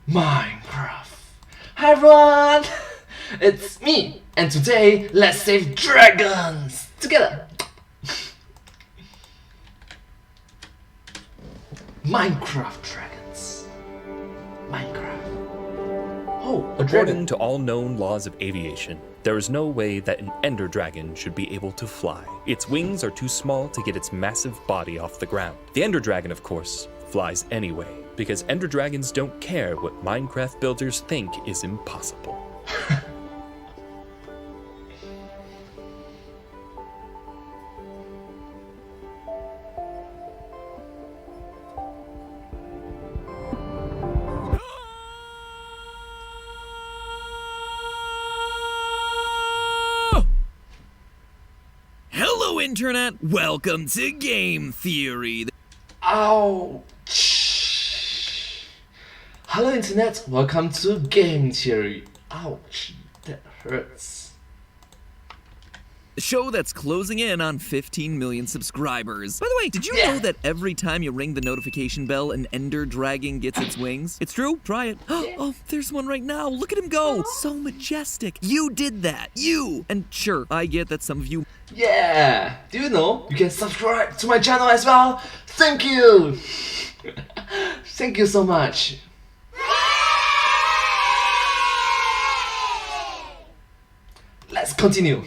Minecraft. Hi everyone! It's me, and today let's save dragons together. Minecraft dragons. Minecraft. Oh, a According dragon. to all known laws of aviation, there is no way that an ender dragon should be able to fly. Its wings are too small to get its massive body off the ground. The ender dragon, of course, flies anyway, because ender dragons don't care what Minecraft builders think is impossible. Hello, Internet! Welcome to Game Theory. Ouch. Hello Internet, welcome to Game Theory. Ouch, that hurts. The show that's closing in on 15 million subscribers. By the way, did you know that every time you ring the notification bell, an ender dragon gets its wings? It's true. Try it. Oh, there's one right now. Look at him go. So majestic. You did that. You. And sure, I get that some of you... Yeah, do you know you can subscribe to my channel as well? Thank you. Thank you so much. Let's continue.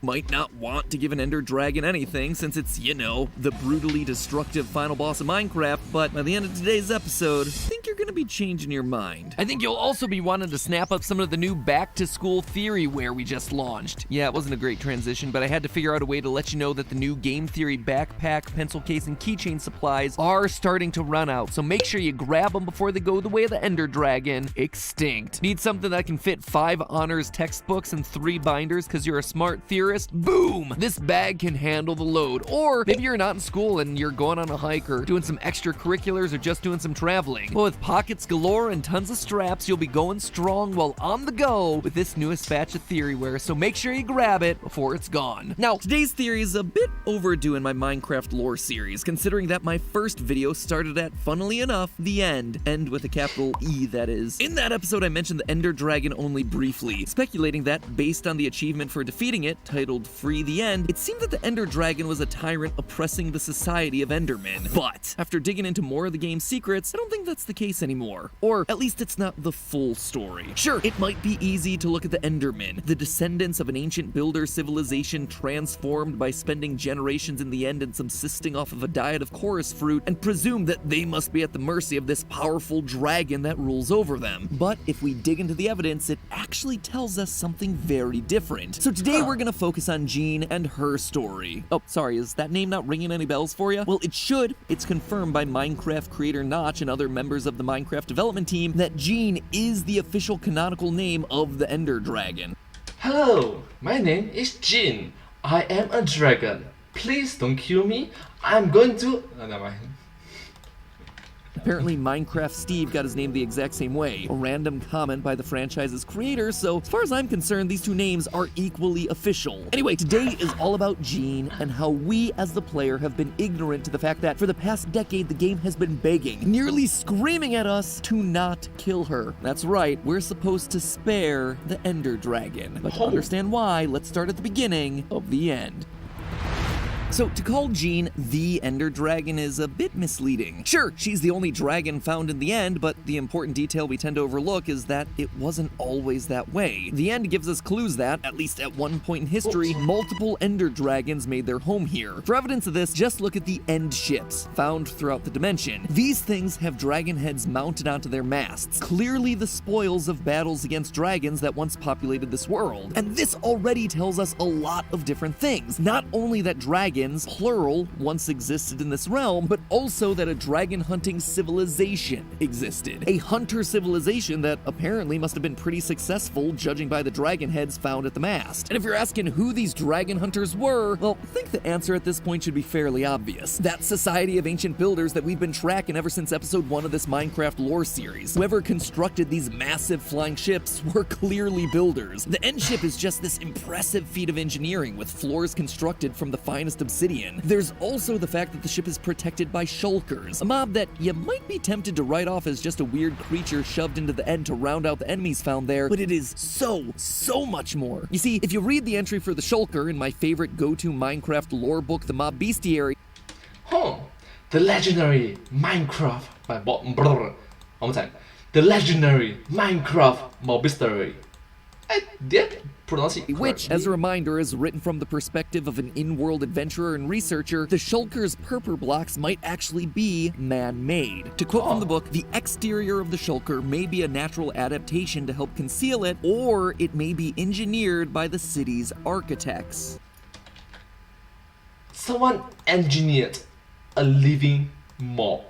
might not want to give an ender dragon anything since it's, you know, the brutally destructive final boss of Minecraft, but by the end of today's episode, I think you're gonna be changing your mind. I think you'll also be wanting to snap up some of the new back-to-school theoryware we just launched. Yeah, it wasn't a great transition, but I had to figure out a way to let you know that the new Game Theory backpack, pencil case, and keychain supplies are starting to run out, so make sure you grab them before they go the way of the ender dragon, extinct. Need something that can fit 5 honors textbooks and 3 binders because you're a smart theorist? Boom! This bag can handle the load. Or maybe you're not in school and you're going on a hike or doing some extracurriculars or just doing some traveling. Well, with pockets galore and tons of straps, you'll be going strong while on the go with this newest batch of theoryware, so make sure you grab it before it's gone. Now, today's theory is a bit overdue in my Minecraft lore series, considering that my first video started at, funnily enough, the end with a capital E, that is. In that episode, I mentioned the Ender Dragon only briefly, speculating that, based on the achievement for defeating it, titled Free the End, it seemed that the Ender Dragon was a tyrant oppressing the society of Endermen. But, after digging into more of the game's secrets, I don't think that's the case anymore. Or, at least it's not the full story. Sure, it might be easy to look at the Endermen, the descendants of an ancient builder civilization transformed by spending generations in the end and subsisting off of a diet of chorus fruit, and presume that they must be at the mercy of this powerful dragon that rules over them. But if we dig into the evidence, it actually tells us something very different. So today we're gonna focus on Jean and her story. Oh, sorry, is that name not ringing any bells for you? Well, it should. It's confirmed by Minecraft creator Notch and other members of the Minecraft development team that Jean is the official canonical name of the Ender Dragon. Hello, my name is Jin. I am a dragon. Please don't kill me. I'm going to... Oh, never mind. Apparently, Minecraft Steve got his name the exact same way. A random comment by the franchise's creator, so as far as I'm concerned, these two names are equally official. Anyway, today is all about Jean and how we as the player have been ignorant to the fact that for the past decade, the game has been begging, nearly screaming at us to not kill her. That's right, we're supposed to spare the Ender Dragon. But to understand why, let's start at the beginning of the end. So, to call Jean the Ender Dragon is a bit misleading. Sure, she's the only dragon found in the end, but the important detail we tend to overlook is that it wasn't always that way. The end gives us clues that, at least at one point in history, multiple Ender Dragons made their home here. For evidence of this, just look at the End ships found throughout the dimension. These things have dragon heads mounted onto their masts, clearly the spoils of battles against dragons that once populated this world. And this already tells us a lot of different things. Not only that dragons, plural, once existed in this realm, but also that a dragon hunting civilization existed. A hunter civilization that apparently must have been pretty successful, judging by the dragon heads found at the mast. And if you're asking who these dragon hunters were, well, I think the answer at this point should be fairly obvious. That society of ancient builders that we've been tracking ever since episode 1 of this Minecraft lore series. Whoever constructed these massive flying ships were clearly builders. The End ship is just this impressive feat of engineering with floors constructed from the finest obsidian. There's also the fact that the ship is protected by shulkers, a mob that you might be tempted to write off as just a weird creature shoved into the end to round out the enemies found there, but it is so much more. You see, if you read the entry for the shulker in my favorite go-to Minecraft lore book, The Mob Bestiary, The legendary Minecraft The legendary Minecraft Mob Bestiary. I did pronounce it correctly. which, as a reminder, is written from the perspective of an in-world adventurer and researcher, the shulker's purpur blocks might actually be man-made. To quote from the book, the exterior of the shulker may be a natural adaptation to help conceal it, or it may be engineered by the city's architects. Someone engineered a living mob.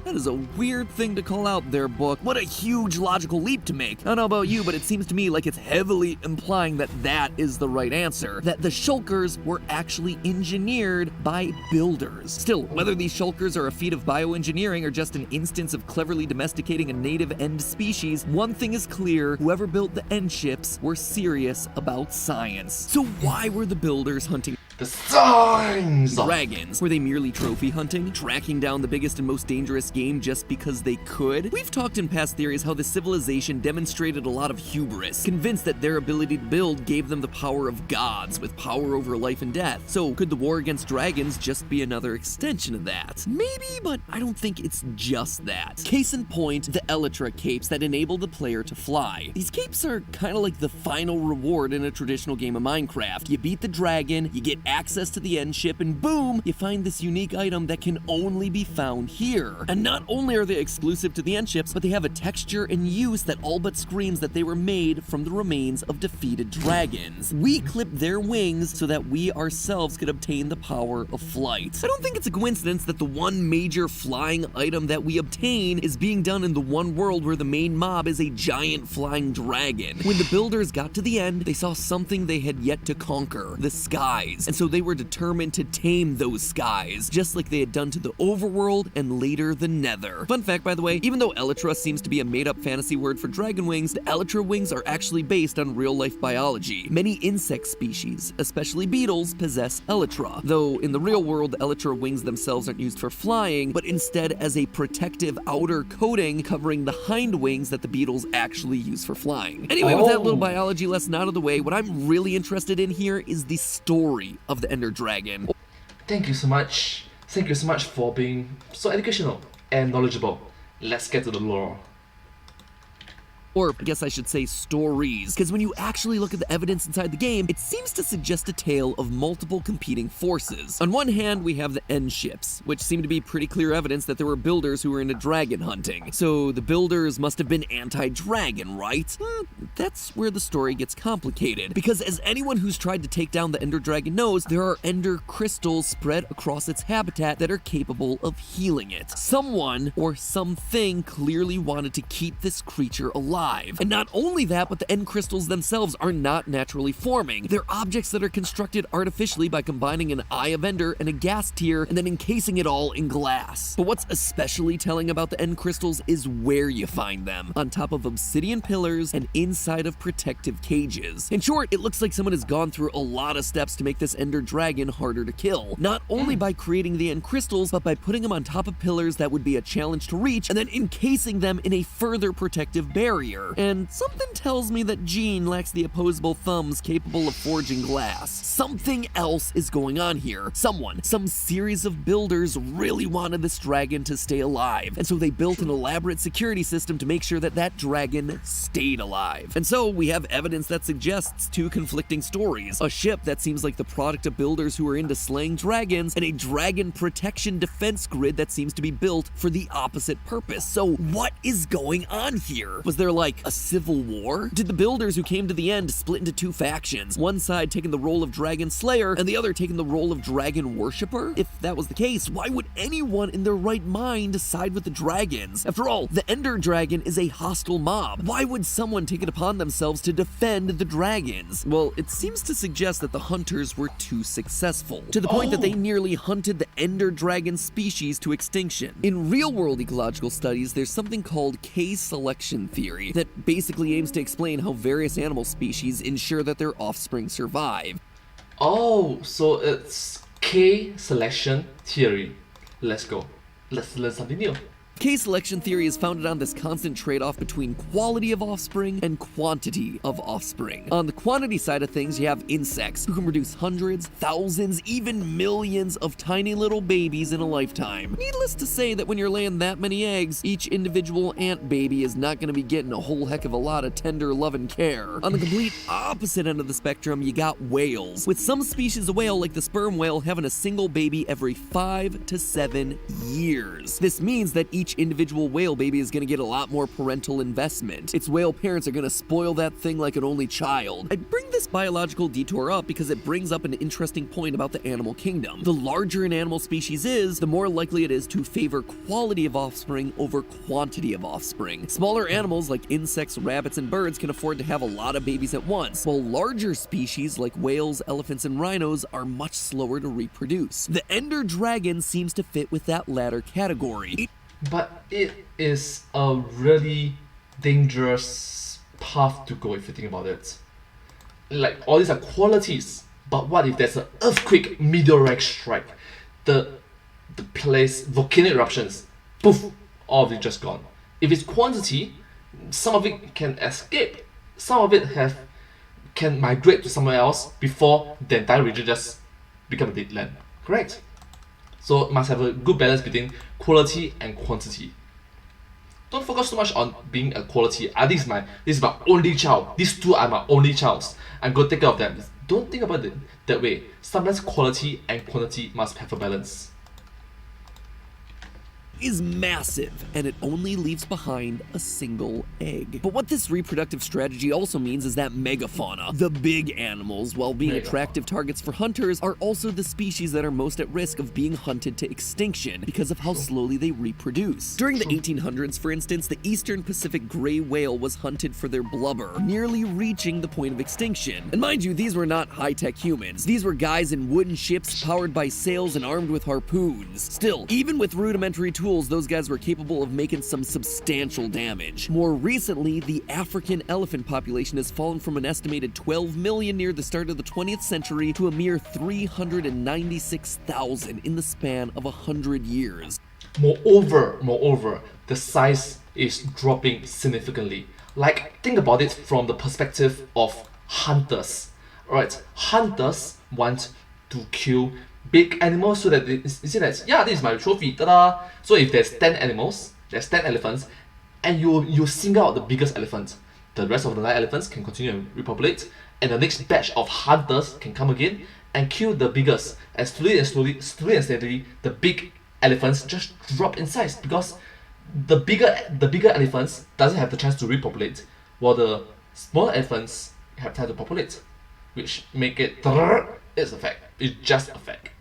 That is a weird thing to call out there, book. What a huge logical leap to make. I don't know about you, but it seems to me like it's heavily implying that that is the right answer. That the shulkers were actually engineered by builders. Still, whether these shulkers are a feat of bioengineering or just an instance of cleverly domesticating a native end species, one thing is clear: whoever built the end ships were serious about science. So why were the builders hunting The signs! dragons? Were they merely trophy hunting, tracking down the biggest and most dangerous game just because they could? We've talked in past theories how the civilization demonstrated a lot of hubris, convinced that their ability to build gave them the power of gods, with power over life and death. So could the war against dragons just be another extension of that? Maybe, but I don't think it's just that. Case in point, the Elytra capes that enable the player to fly. These capes are kind of like the final reward in a traditional game of Minecraft. You beat the dragon, you get access to the end ship, and boom, you find this unique item that can only be found here. And not only are they exclusive to the end ships, but they have a texture and use that all but screams that they were made from the remains of defeated dragons. We clip their wings so that we ourselves could obtain the power of flight. I don't think it's a coincidence that the one major flying item that we obtain is being done in the one world where the main mob is a giant flying dragon. When the builders got to the end, they saw something they had yet to conquer: the skies. And so they were determined to tame those skies, just like they had done to the overworld and later the nether. Fun fact, by the way, even though Elytra seems to be a made-up fantasy word for dragon wings, the Elytra wings are actually based on real-life biology. Many insect species, especially beetles, possess Elytra, though in the real world, the Elytra wings themselves aren't used for flying, but instead as a protective outer coating covering the hind wings that the beetles actually use for flying. Anyway, with that little biology lesson out of the way, what I'm really interested in here is the story of the Ender Dragon. Thank you so much. Thank you so much for being so educational and knowledgeable. Let's get to the lore. Or, I guess I should say stories, because when you actually look at the evidence inside the game, it seems to suggest a tale of multiple competing forces. On one hand, we have the end ships, which seem to be pretty clear evidence that there were builders who were into dragon hunting. So the builders must have been anti-dragon, right? That's where the story gets complicated, because as anyone who's tried to take down the Ender Dragon knows, there are Ender crystals spread across its habitat that are capable of healing it. Someone, or something, clearly wanted to keep this creature alive. And not only that, but the end crystals themselves are not naturally forming. They're objects that are constructed artificially by combining an Eye of Ender and a gas tier and then encasing it all in glass. But what's especially telling about the end crystals is where you find them: on top of obsidian pillars and inside of protective cages. In short, it looks like someone has gone through a lot of steps to make this Ender Dragon harder to kill. Not only by creating the end crystals, but by putting them on top of pillars that would be a challenge to reach and then encasing them in a further protective barrier. And something tells me that Gene lacks the opposable thumbs capable of forging glass. Something else is going on here. Some series of builders really wanted this dragon to stay alive, and so they built an elaborate security system to make sure that that dragon stayed alive. And so we have evidence that suggests two conflicting stories: a ship that seems like the product of builders who are into slaying dragons, and a dragon protection defense grid that seems to be built for the opposite purpose. So what is going on here? Was there like a civil war? Did the builders who came to the end split into two factions, one side taking the role of dragon slayer and the other taking the role of dragon worshipper? If that was the case, why would anyone in their right mind side with the dragons? After all, the Ender Dragon is a hostile mob. Why would someone take it upon themselves to defend the dragons? Well, it seems to suggest that the hunters were too successful, to the point that they nearly hunted the Ender Dragon species to extinction. In real-world ecological studies, there's something called case selection theory that basically aims to explain how various animal species ensure that their offspring survive. Oh, so it's K selection theory. Let's go. Let's learn something new. K-selection theory is founded on this constant trade-off between quality of offspring and quantity of offspring. On the quantity side of things, you have insects who can produce hundreds, thousands, even millions of tiny little babies in a lifetime. Needless to say that when you're laying that many eggs, each individual ant baby is not going to be getting a whole heck of a lot of tender love and care. On the complete opposite end of the spectrum, you got whales, with some species of whale like the sperm whale having a single baby every 5 to 7 years. This means that each individual whale baby is going to get a lot more parental investment. Its whale parents are going to spoil that thing like an only child. I bring this biological detour up because it brings up an interesting point about the animal kingdom. The larger an animal species is, the more likely it is to favor quality of offspring over quantity of offspring. Smaller animals like insects, rabbits, and birds can afford to have a lot of babies at once, while larger species like whales, elephants, and rhinos are much slower to reproduce. The ender dragon seems to fit with that latter category. But it is a really dangerous path to go if you think about it. Like, all these are qualities, but what if there's an earthquake, meteorite strike, the place, volcanic eruptions, poof, all of it just gone. If it's quantity, some of it can escape, some of it can migrate to somewhere else before the entire region just become a dead land, correct? So must have a good balance between quality and quantity. Don't focus too much on being a quality. This is my only child. These two are my only child. I'm going to take care of them. Don't think about it that way. Sometimes quality and quantity must have a balance. Is massive, and it only leaves behind a single egg. But what this reproductive strategy also means is that megafauna, the big animals, while being attractive targets for hunters, are also the species that are most at risk of being hunted to extinction because of how slowly they reproduce. During the 1800s, for instance, the eastern Pacific gray whale was hunted for their blubber, nearly reaching the point of extinction. And mind you, these were not high-tech humans. These were guys in wooden ships powered by sails and armed with harpoons. Still, even with rudimentary tools, those guys were capable of making some substantial damage. More recently, the African elephant population has fallen from an estimated 12 million near the start of the 20th century to a mere 396,000 in the span of 100 years. Moreover, the size is dropping significantly. Like, think about it from the perspective of hunters. Alright, hunters want to kill big animals so that you see that, yeah, this is my trophy, ta-da! So if there's 10 animals, there's 10 elephants, and you single out the biggest elephant, the rest of the 9 elephants can continue to repopulate, and the next batch of hunters can come again and kill the biggest, and slowly and steadily, the big elephants just drop in size because the bigger elephants doesn't have the chance to repopulate, while the smaller elephants have time to populate, which make it, it's a fact. It's just a fact.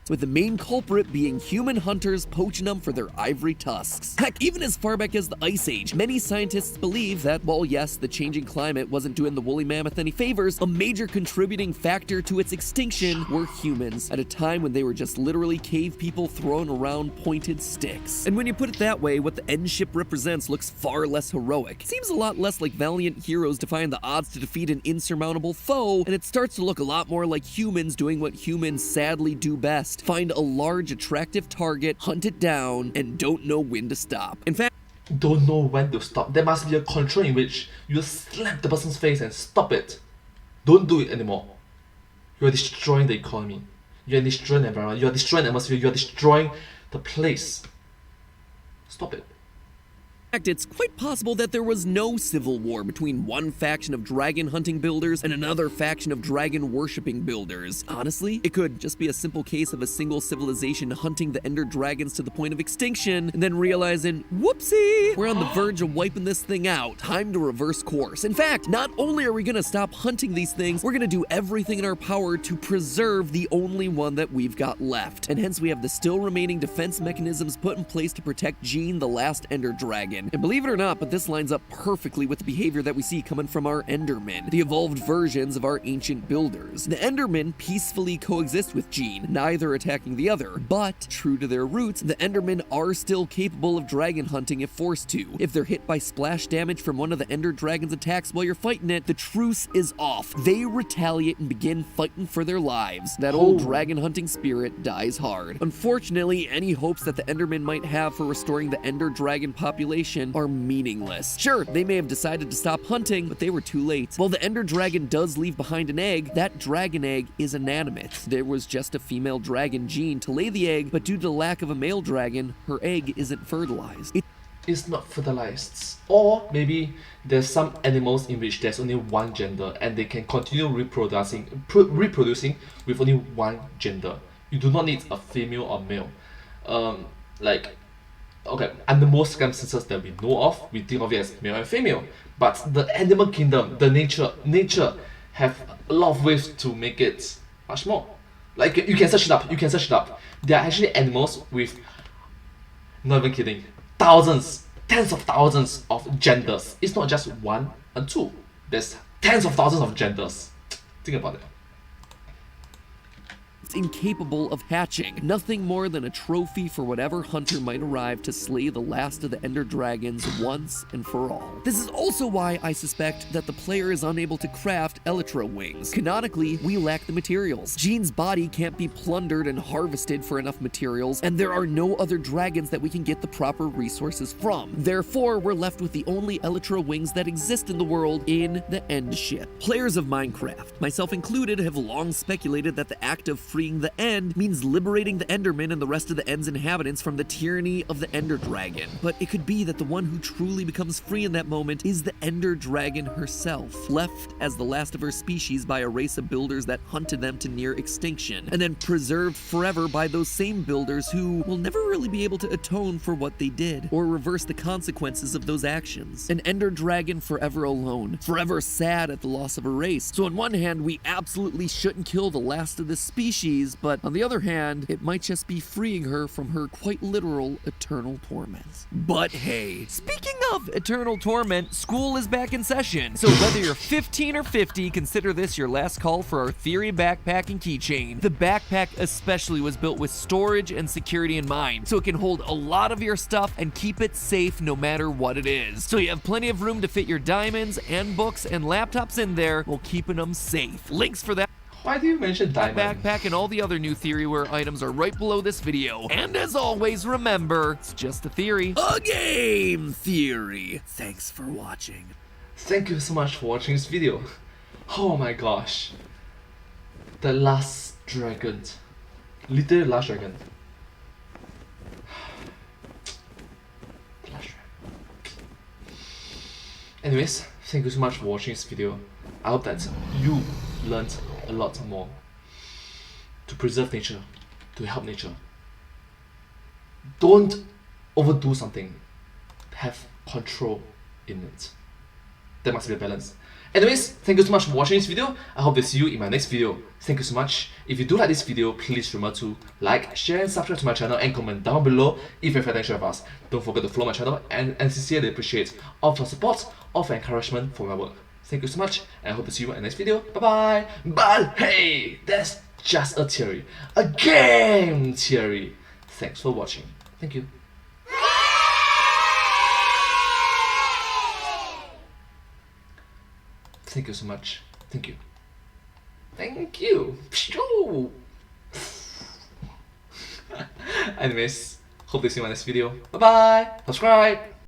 With the main culprit being human hunters poaching them for their ivory tusks. Heck, even as far back as the Ice Age, many scientists believe that, while yes, the changing climate wasn't doing the woolly mammoth any favors, a major contributing factor to its extinction were humans, at a time when they were just literally cave people throwing around pointed sticks. And when you put it that way, what the end ship represents looks far less heroic. Seems a lot less like valiant heroes defying the odds to defeat an insurmountable foe, and it starts to look a lot more like humans doing what humans sadly do best. Find a large, attractive target, hunt it down, and don't know when to stop. In fact, don't know when to stop. There must be a control in which you slap the person's face and stop it. Don't do it anymore. You are destroying the economy. You are destroying the environment. You are destroying the atmosphere. You are destroying the place. Stop it. It's quite possible that there was no civil war between one faction of dragon hunting builders and another faction of dragon worshipping builders. Honestly, it could just be a simple case of a single civilization hunting the ender dragons to the point of extinction and then realizing, whoopsie, we're on the verge of wiping this thing out. Time to reverse course. In fact, not only are we gonna stop hunting these things, we're gonna do everything in our power to preserve the only one that we've got left. And hence we have the still remaining defense mechanisms put in place to protect Jean, the last ender dragon. dragon. And believe it or not, but this lines up perfectly with the behavior that we see coming from our Endermen, the evolved versions of our ancient builders. The Endermen peacefully coexist with Gene, neither attacking the other, but true to their roots, the Endermen are still capable of dragon hunting if forced to. If they're hit by splash damage from one of the Ender Dragon's attacks while you're fighting it, the truce is off. They retaliate and begin fighting for their lives. That old dragon hunting spirit dies hard. Unfortunately, any hopes that the Endermen might have for restoring the Ender Dragon population are meaningless. Sure, they may have decided to stop hunting, but they were too late. While the Ender Dragon does leave behind an egg, that dragon egg is inanimate. There was just a female dragon Gene to lay the egg, but due to the lack of a male dragon, her egg isn't fertilized. It's not fertilized. Or maybe there's some animals in which there's only one gender and they can continue reproducing with only one gender. You do not need a female or male. Under most circumstances that we know of, we think of it as male and female. But the animal kingdom, the nature have a lot of ways to make it much more. Like, you can search it up. There are actually animals with, not even kidding, thousands, tens of thousands of genders. It's not just one and two. There's tens of thousands of genders. Think about it. Incapable of hatching, nothing more than a trophy for whatever hunter might arrive to slay the last of the Ender Dragons once and for all. This is also why I suspect that the player is unable to craft Elytra wings. Canonically, we lack the materials. Gene's body can't be plundered and harvested for enough materials, and there are no other dragons that we can get the proper resources from. Therefore, we're left with the only Elytra wings that exist in the world in the End ship. Players of Minecraft, myself included, have long speculated that the act of freeing the End means liberating the Enderman and the rest of the End's inhabitants from the tyranny of the Ender Dragon. But it could be that the one who truly becomes free in that moment is the Ender Dragon herself, left as the last of her species by a race of builders that hunted them to near extinction, and then preserved forever by those same builders who will never really be able to atone for what they did, or reverse the consequences of those actions. An Ender Dragon forever alone, forever sad at the loss of a race. So on one hand, we absolutely shouldn't kill the last of this species, but on the other hand, it might just be freeing her from her quite literal eternal torment. But hey, speaking of eternal torment, school is back in session. So whether you're 15 or 50, consider this your last call for our theory backpack and keychain. The backpack especially was built with storage and security in mind, so it can hold a lot of your stuff and keep it safe no matter what it is. So you have plenty of room to fit your diamonds and books and laptops in there while keeping them safe. Links for that Why do you mention diamond? backpack and all the other new Theoryware items are right below this video. And as always, remember, it's just a theory. A game theory. Thanks for watching. Thank you so much for watching this video. Oh my gosh. The last dragon. Literally last dragon. Last dragon. Anyways, thank you so much for watching this video. I hope that you learned a lot more to preserve nature, to help nature. Don't overdo something. Have control in it. There must be a balance. Anyways, thank you so much for watching this video. I hope to see you in my next video. Thank you so much. If you do like this video, please remember to like, share and subscribe to my channel and comment down below if you've had any share with us. Don't forget to follow my channel and sincerely appreciate all of your support, all of your encouragement for my work. Thank you so much, and I hope to see you in the next video. Bye bye. But hey, that's just a theory. A game theory. Thanks for watching. Thank you. Thank you so much. Thank you. Thank you. Anyways, hope to see you in my next video. Bye bye. Subscribe.